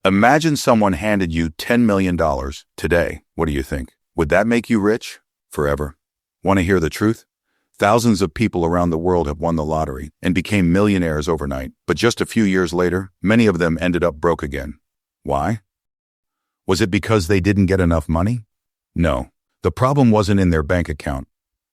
Imagine someone handed you $10 million today. What do you think? Would that make you rich? Forever? Want to hear the truth? Thousands of people around the world have won the lottery and became millionaires overnight, but just a few years later, many of them ended up broke again. Why? Was it because they didn't get enough money? No. The problem wasn't in their bank account.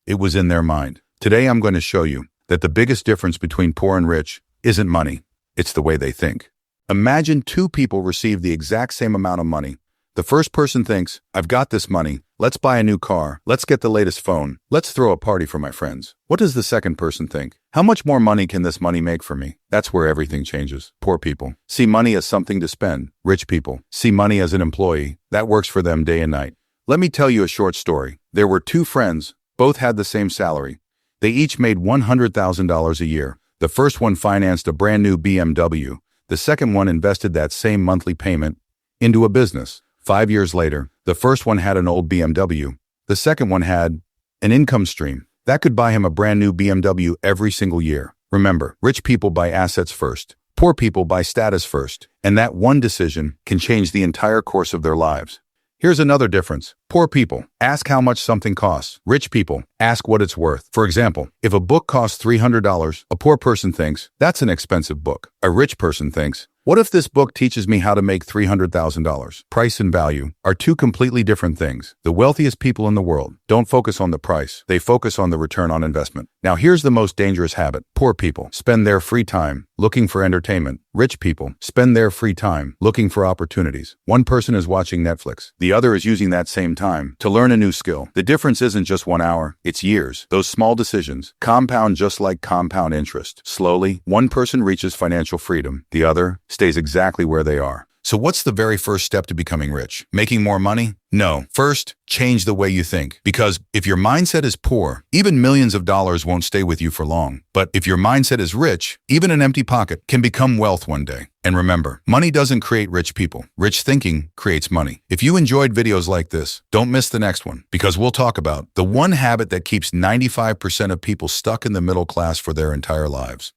It was in their mind. Today I'm going to show you that the biggest difference between poor and rich isn't money. It's the way they think. Imagine two people receive the exact same amount of money. The first person thinks, I've got this money. Let's buy a new car. Let's get the latest phone. Let's throw a party for my friends. What does the second person think? How much more money can this money make for me? That's where everything changes. Poor people see money as something to spend. Rich people see money as an employee that works for them day and night. Let me tell you a short story. There were two friends. Both had the same salary. They each made $100,000 a year. The first one financed a brand new BMW. The second one invested that same monthly payment into a business. 5 years later, the first one had an old BMW. The second one had an income stream that could buy him a brand new BMW every single year. Remember, rich people buy assets first. Poor people buy status first. And that one decision can change the entire course of their lives. Here's another difference. Poor people ask how much something costs. Rich people ask what it's worth. For example, if a book costs $300, a poor person thinks, that's an expensive book. A rich person thinks, what if this book teaches me how to make $300,000? Price and value are two completely different things. The wealthiest people in the world don't focus on the price. They focus on the return on investment. Now here's the most dangerous habit. Poor people spend their free time looking for entertainment. Rich people spend their free time looking for opportunities. One person is watching Netflix. The other is using that same time to learn a new skill. The difference isn't just 1 hour, it's years. Those small decisions compound just like compound interest. Slowly, one person reaches financial freedom. The other stays exactly where they are. So what's the very first step to becoming rich? Making more money? No. First, change the way you think. Because if your mindset is poor, even millions of dollars won't stay with you for long. But if your mindset is rich, even an empty pocket can become wealth one day. And remember, money doesn't create rich people. Rich thinking creates money. If you enjoyed videos like this, don't miss the next one, because we'll talk about the one habit that keeps 95% of people stuck in the middle class for their entire lives.